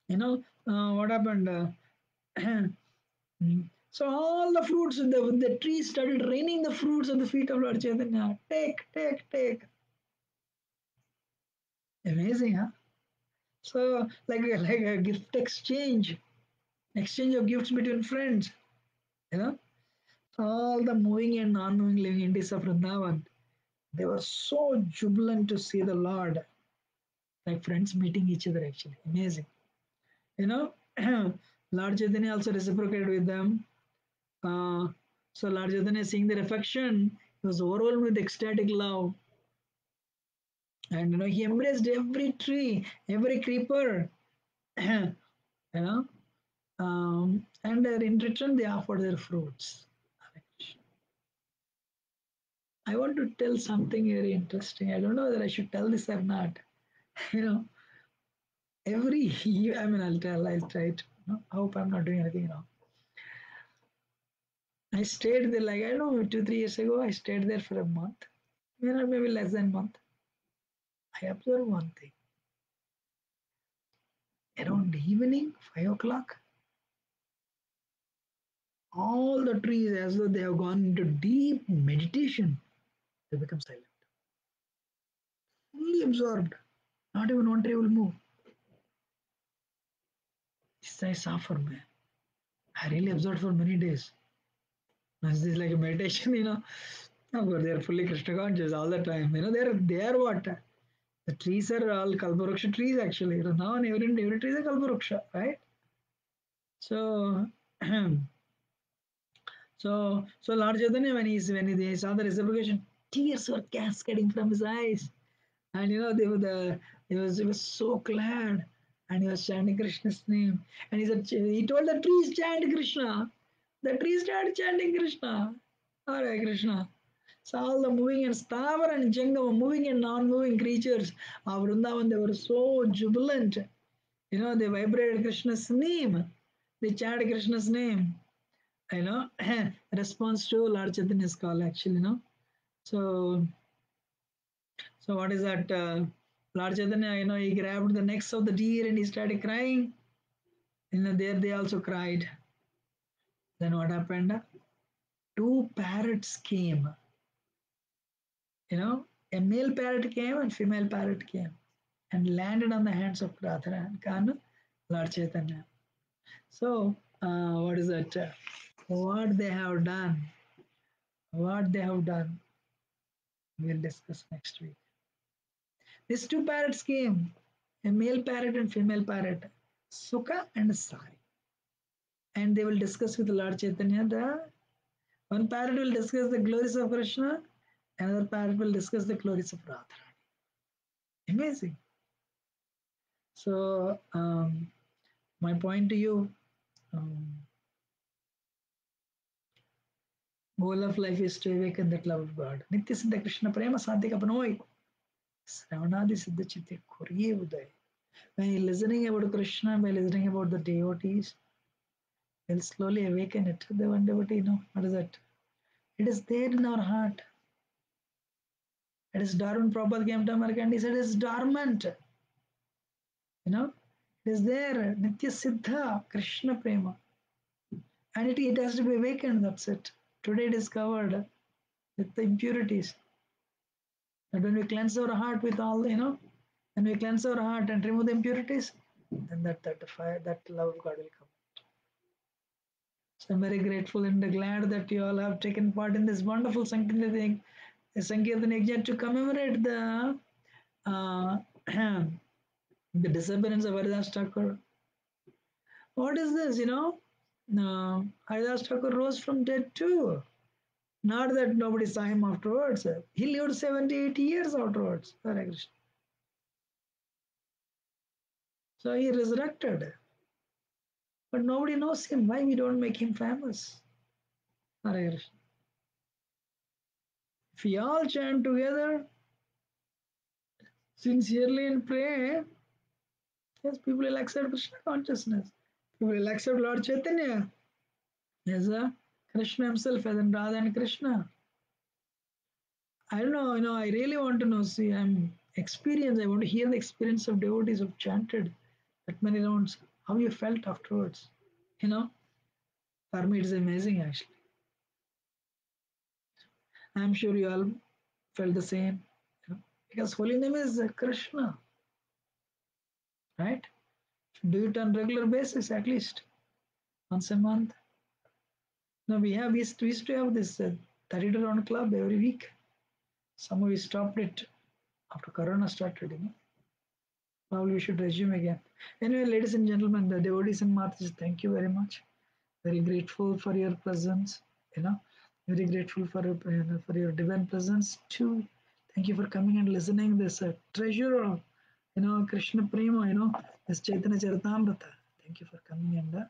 What happened? So all the fruits, the trees started raining the fruits at the feet of Lord Chaitanya. Take, take, take. Amazing, huh? So like a gift exchange of gifts between friends. You know, all the moving and non-moving living entities of Vrindavan. They were so jubilant to see the Lord, like friends meeting each other. Actually, amazing. You know, Lord Chaitanya also reciprocated with them. Uh, so Lord Chaitanya, seeing their affection, he was overwhelmed with ecstatic love, and he embraced every tree, every creeper. you know, and in return they offered their fruits. I want to tell something very interesting. I don't know whether I should tell this or not. You know, every year, I'll try to. I hope I'm not doing anything wrong. I stayed there, like, I don't know, 2, 3 years ago. I stayed there for a month, maybe less than a month. I observed one thing. Around evening, 5 o'clock, all the trees, as though they have gone into deep meditation, they become silent, fully absorbed. Not even one tree will move. This I saw for me. I really observed for many days. This is like a meditation, Of course, they are fully Krishna conscious all the time. They are what? The trees are all Kalparuksha trees actually. Now every tree is a Kalparuksha, right? So, so Lord Chaitanya, when he saw the reciprocation, tears were cascading from his eyes, and he was so glad, and he was chanting Krishna's name, and he told the trees chant Krishna. The trees started chanting Krishna, Hare Krishna. So all the moving and Sthavar and Jangama, moving and non-moving creatures of Vrindavan, they were so jubilant. They vibrated Krishna's name. They chanted Krishna's name. Response to Lord Chaitanya's call, actually, So, so what is that? Lord Chaitanya, he grabbed the necks of the deer and he started crying. There they also cried. Then what happened? Two parrots came, A male parrot came and female parrot came and landed on the hands of Radharani and Kanu, Lord Chaitanya. So, what is that? What they have done, what they have done, we'll discuss next week. These two parrots came, a male parrot and female parrot, Sukha and Sari. And they will discuss with Lord Chaitanya. The one parrot will discuss the glories of Krishna, another parrot will discuss the glories of Radharani. Amazing. So, my point to you, goal of life is to awaken that love of God. Nitya Siddha Krishna Prema Sadhika Panoi. Sravanadi Siddha Chitte Kuriye Uday. When you're listening about Krishna, by listening about the devotees, will slowly awaken it. The one devotee, what is that? It is there in our heart. It is dormant. Prabhupada came to America and he said it is dormant. It is there. Nitya Siddha, Krishna Prema. And it has to be awakened, that's it. Today it is covered with the impurities. But when we cleanse our heart with all, when we cleanse our heart and remove the impurities, then that fire, that love of God will come. So I'm very grateful and glad that you all have taken part in this wonderful Sankirtan Yajna to commemorate uh, the disappearance of Haridas Thakur. What is this, Haridas Thakur rose from dead too. Not that nobody saw him afterwards. He lived 78 years afterwards. Hare Krishna. So he resurrected. But nobody knows him. Why we don't make him famous? Hare Krishna. If we all chant together, sincerely and pray, yes, people will accept Krishna consciousness. People will accept Lord Chaitanya as a Krishna himself, as in Radha and Krishna. I don't know, I really want to know. See, I'm experienced. I want to hear the experience of devotees who've chanted that many rounds, how you felt afterwards. For me, it's amazing actually. I'm sure you all felt the same. Because holy name is Krishna, right? Do it on regular basis, at least once a month. Now we used to have this 32 round club every week. Somehow we stopped it after Corona started. Probably we should resume again. Anyway, ladies and gentlemen, the devotees and Mataji, thank you very much. Very grateful for your presence. Very grateful for your divine presence too. Thank you for coming and listening. This treasure of Krishna Prema. This Chaitanya Charitamrita. Thank you for coming and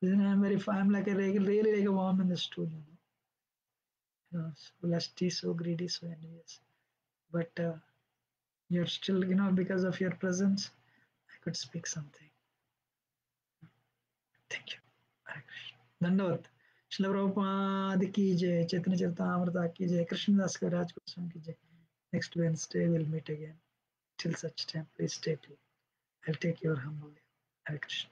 I'm like really like a worm in the stool. So lusty, so greedy, so envious. But you're still, because of your presence, I could speak something. Thank you. Hare Krishna. Dandavad. Srila Prabhupada ki jai, Chaitanya Charitamrita ki jai, Krishnadas Kaviraj Goswami ki jai. Next Wednesday we'll meet again. Till such time, please stay tuned. I'll take your humble. Hare Krishna.